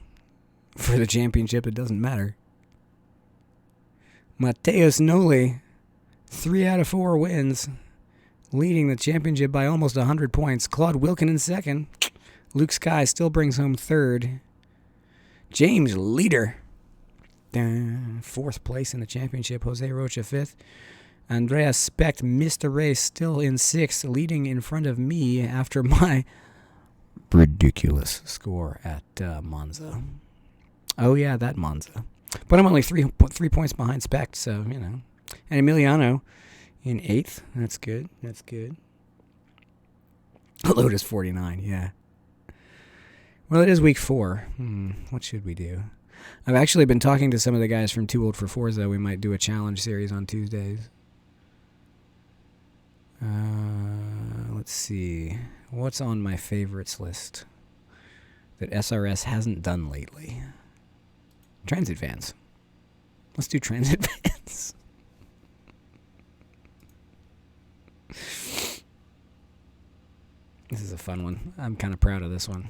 For the championship, it doesn't matter. Mateus Noli, 3 out of 4 wins, leading the championship by almost 100 points. Claude Wilkin in second. Luke Sky still brings home third. James Leader, 4th place in the championship. Jose Rocha 5th. Andreas Specht missed a race, still in 6th, leading in front of me after my ridiculous score at Monza. Oh, yeah, that Monza. But I'm only 3 points behind Specht, so, you know. And Emiliano in 8th. That's good. That's good. Lotus 49, yeah. Well, it is week 4. What should we do? I've actually been talking to some of the guys from Too Old for Forza. We might do a challenge series on Tuesdays. Let's see. What's on my favorites list that SRS hasn't done lately? Transit vans. Let's do transit vans. This is a fun one. I'm kind of proud of this one.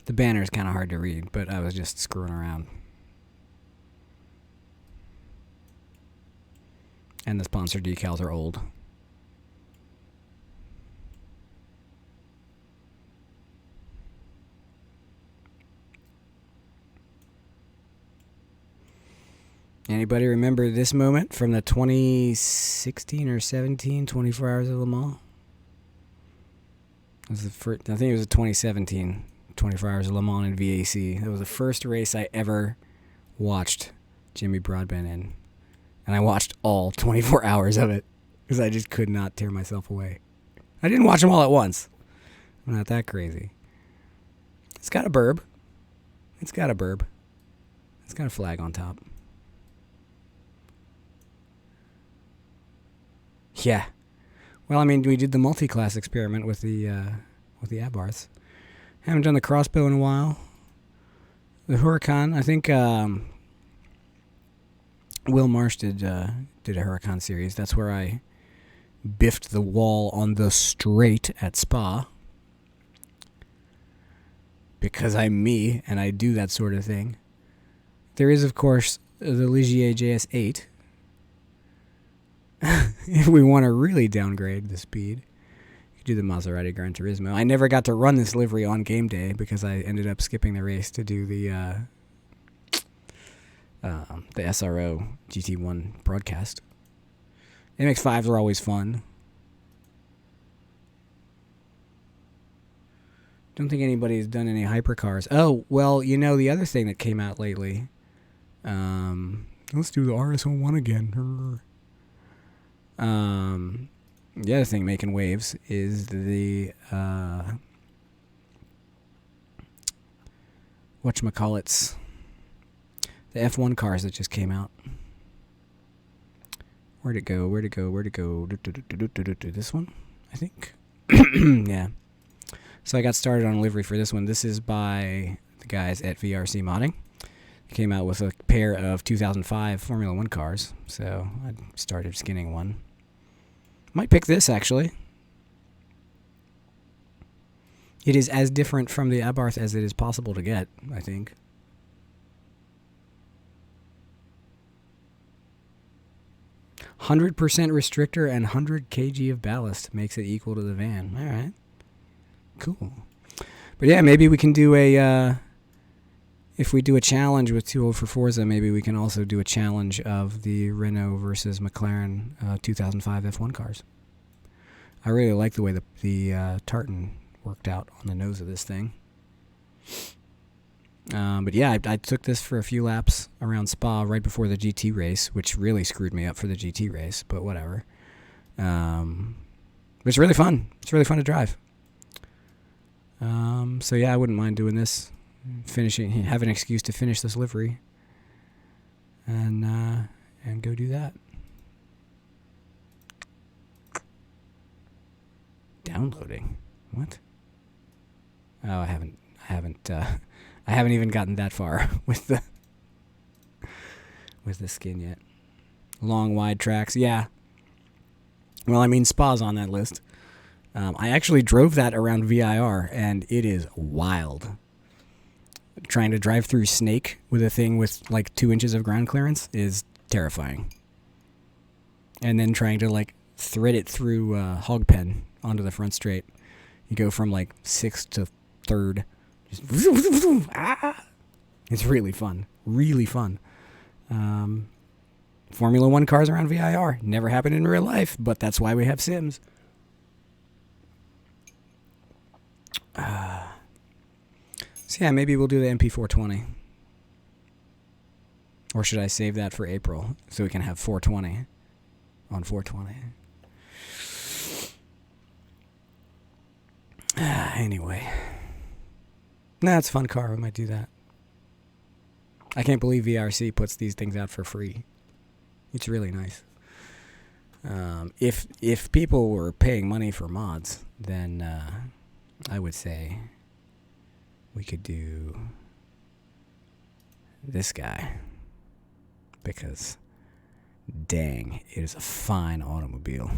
The banner is kind of hard to read, but I was just screwing around. And the sponsor decals are old. Anybody remember this moment from the 2016 or 17 24 Hours of Le Mans? It was the first, I think it was the 2017 24 Hours of Le Mans in VAC. That was the first race I ever watched Jimmy Broadbent in. And I watched all 24 hours of it because I just could not tear myself away. I didn't watch them all at once. I'm not that crazy. It's got a burb. It's got a burb. It's got a flag on top. Yeah. Well, I mean, we did the multi-class experiment with the Abarths. Haven't done the crossbow in a while. The Huracan, I think Will Marsh did a Huracan series. That's where I biffed the wall on the straight at Spa. because I'm me and I do that sort of thing. There is, of course, the Ligier JS8. If we want to really downgrade the speed, you could do the Maserati Gran Turismo. I never got to run this livery on game day because I ended up skipping the race to do the SRO GT1 broadcast. MX-5s are always fun. Don't think anybody's done any hypercars. Oh, well, you know, the other thing that came out lately. Let's do the RS01 again. The other thing making waves is the whatchamacallits, the F1 cars that just came out. Where'd it go? This one, I think. Yeah. So I got started on a livery for this one. This is by the guys at VRC Modding. They came out with a pair of 2005 Formula 1 cars, so I started skinning one. Might pick this, actually. It is as different from the Abarth as it is possible to get, I think. "100% restrictor and 100 kg of ballast makes it equal to the van." All right. Cool. But yeah, maybe we can do a... if we do a challenge with 2 for Forza, maybe we can also do a challenge of the Renault versus McLaren 2005 F1 cars. I really like the way the tartan worked out on the nose of this thing. But yeah, I took this for a few laps around Spa right before the GT race, which really screwed me up for the GT race, but whatever. But it's really fun. It's really fun to drive. So yeah, I wouldn't mind doing this. Have an excuse to finish this livery. And go do that. Downloading. What? Oh, I haven't even gotten that far with the skin yet. Long wide tracks, yeah. Well, I mean, Spa's on that list. I actually drove that around VIR, and it is wild. Trying to drive through Snake with a thing with like 2 inches of ground clearance is terrifying. And then trying to like thread it through Hogpen onto the front straight. You go from like 6th to 3rd. Just It's really fun. Really fun. Formula 1 cars around VIR. Never happened in real life, but that's why we have Sims. So yeah, maybe we'll do the MP420. Or should I save that for April so we can have 420 on 420? Anyway. Nah, it's a fun car. We might do that. I can't believe VRC puts these things out for free. It's really nice. If people were paying money for mods, then I would say we could do this guy. Because, dang, it is a fine automobile.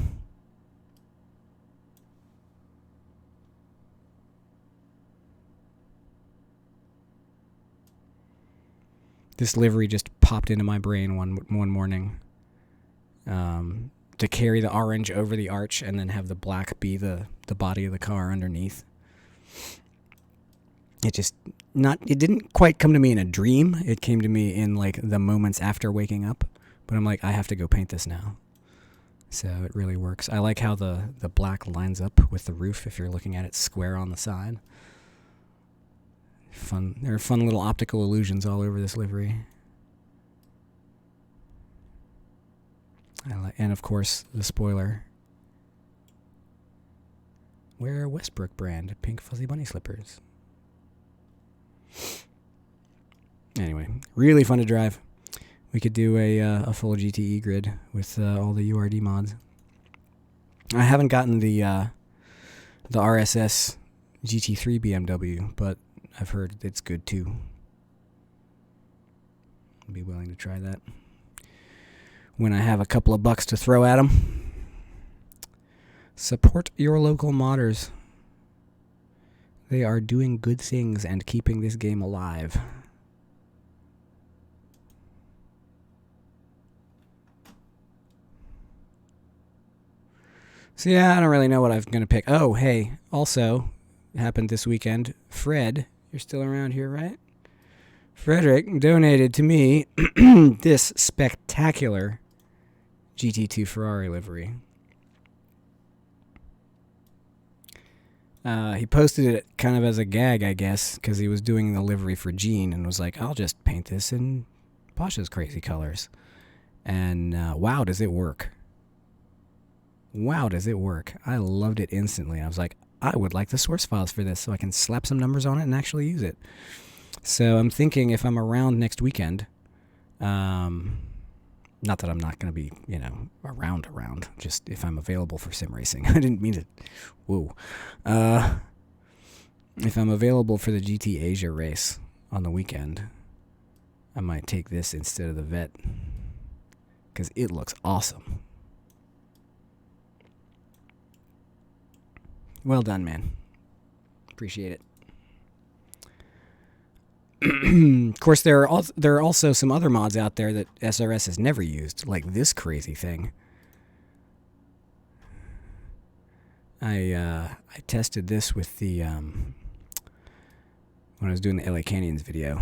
This livery just popped into my brain one morning. To carry the orange over the arch and then have the black be the body of the car underneath. It didn't quite come to me in a dream. It came to me in like the moments after waking up. But I'm like, I have to go paint this now. So it really works. I like how the black lines up with the roof if you're looking at it square on the side. Fun. There are fun little optical illusions all over this livery. And of course, the spoiler. Wear Westbrook brand pink fuzzy bunny slippers. Anyway, really fun to drive. We could do a full GTE grid with all the URD mods. I haven't gotten the RSS GT3 BMW, but I've heard it's good too. I'd be willing to try that when I have a couple of bucks to throw at them. Support your local modders. They are doing good things and keeping this game alive. So yeah, I don't really know what I'm going to pick. Oh, hey, also, it happened this weekend. Fred, you're still around here, right? Frederick donated to me this spectacular GT2 Ferrari livery. He posted it kind of as a gag, I guess, because he was doing the livery for Gene and was like, I'll just paint this in Pasha's crazy colors. And wow, does it work. Wow, does it work. I loved it instantly. I was like, I would like the source files for this so I can slap some numbers on it and actually use it. So I'm thinking if I'm around next weekend, not that I'm not going to be, around, just if I'm available for sim racing. I didn't mean it. Whoa. If I'm available for the GT Asia race on the weekend, I might take this instead of the Vet because it looks awesome. Well done, man. Appreciate it. Of course, there are also some other mods out there that SRS has never used, like this crazy thing. I tested this with the when I was doing the LA Canyons video.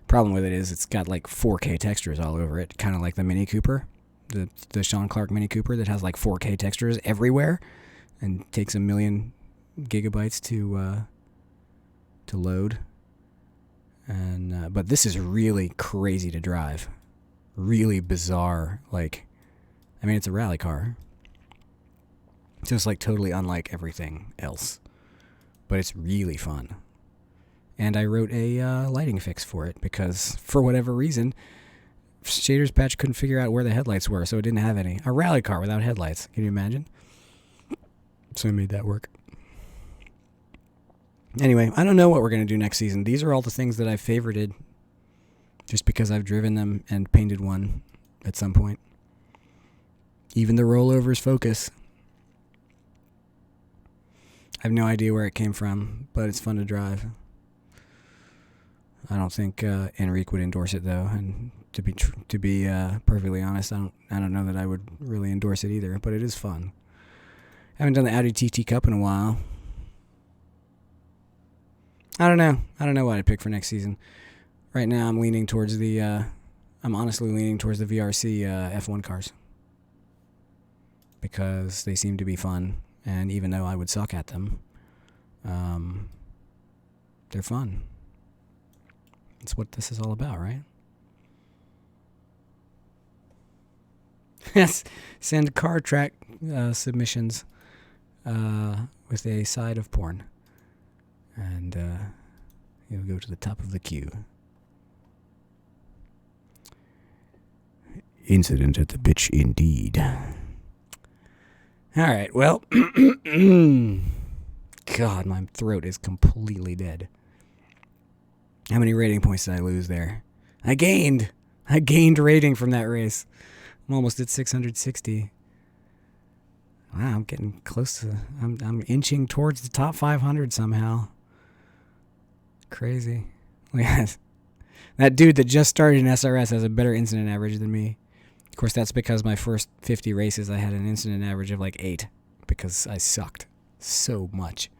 Problem with it is it's got like 4K textures all over it, kind of like the Mini Cooper, the Sean Clark Mini Cooper that has like 4K textures everywhere. And takes 1 million gigabytes to load. And but this is really crazy to drive, really bizarre. It's a rally car, just like totally unlike everything else. But it's really fun. And I wrote a lighting fix for it because for whatever reason, Shaders Patch couldn't figure out where the headlights were, so it didn't have any. A rally car without headlights. Can you imagine? So I made that work. Anyway, I don't know what we're going to do next season. These are all the things that I've favorited just because I've driven them and painted one at some point. Even the rollovers Focus. I have no idea where it came from, but it's fun to drive. I don't think Enrique would endorse it though, and to be perfectly honest, I don't know that I would really endorse it either, but it is fun. I haven't done the Audi TT Cup in a while. I don't know what I'd pick for next season. Right now, I'm leaning towards I'm honestly leaning towards the VRC F1 cars. Because they seem to be fun. And even though I would suck at them, they're fun. That's what this is all about, right? Yes. Send car track submissions. With a side of porn. And you'll go to the top of the queue. Incident at the bitch indeed. Alright, well. God, my throat is completely dead. How many rating points did I lose there? I gained rating from that race. I'm almost at 660. Wow, I'm getting close to... I'm inching towards the top 500 somehow. Crazy. Look at that. That dude that just started in SRS has a better incident average than me. Of course, that's because my first 50 races I had an incident average of like 8. Because I sucked so much.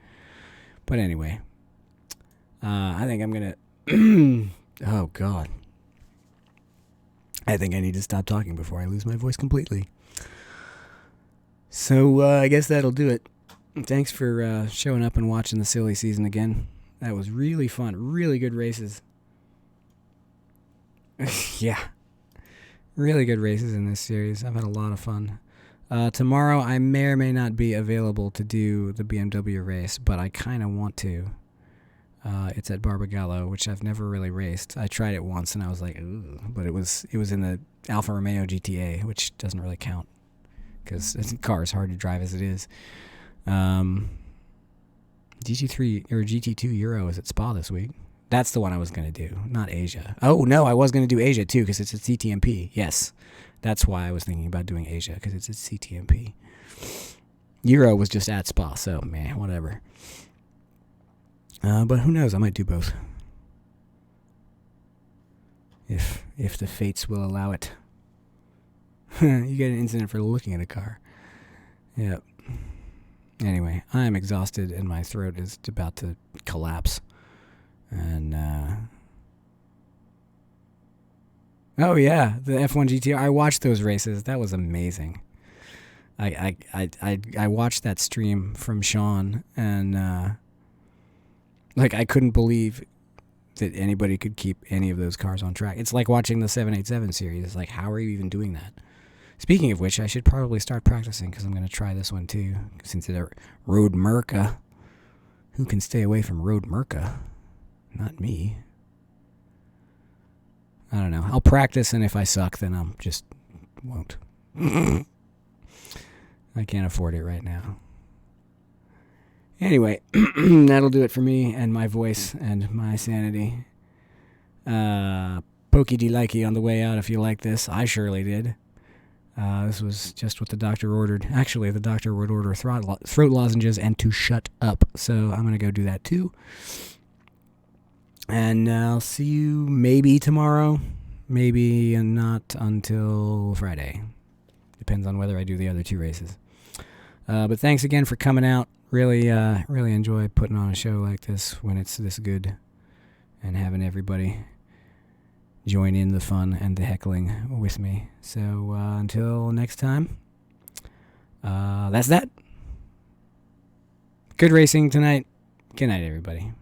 But anyway. I think I'm going to... Oh, God. I think I need to stop talking before I lose my voice completely. So, I guess that'll do it. Thanks for showing up and watching the silly season again. That was really fun. Really good races. Yeah. Really good races in this series. I've had a lot of fun. Tomorrow, I may or may not be available to do the BMW race, but I kind of want to. It's at Barbagallo, which I've never really raced. I tried it once, and I was like, ooh. But it was in the Alfa Romeo GTA, which doesn't really count. Because the car is hard to drive as it is. GT3 or GT2 Euro is at Spa this week. That's the one I was going to do, not Asia. Oh, no, I was going to do Asia too because it's at CTMP. Yes, that's why I was thinking about doing Asia because it's at CTMP. Euro was just at Spa, so man, whatever. But who knows? I might do both. If the fates will allow it. You get an incident for looking at a car. Yep. Anyway, I'm exhausted and my throat is about to collapse. And, oh yeah, the F1 GTR. I watched those races. That was amazing. I watched that stream from Sean and, like, I couldn't believe that anybody could keep any of those cars on track. It's like watching the 787 series. It's like, how are you even doing that? Speaking of which, I should probably start practicing because I'm going to try this one too. Since it's a Road Merca. Who can stay away from Road Merca? Not me. I don't know. I'll practice, and if I suck, then I'll just won't. I can't afford it right now. Anyway, that'll do it for me and my voice and my sanity. Pokey de likey on the way out if you like this. I surely did. This was just what the doctor ordered. Actually, the doctor would order throat lozenges and to shut up. So I'm going to go do that too. And I'll see you maybe tomorrow. Maybe not until Friday. Depends on whether I do the other 2 races. But thanks again for coming out. Really enjoy putting on a show like this when it's this good and having everybody join in the fun and the heckling with me. So until next time, that's that. Good racing tonight. Good night, everybody.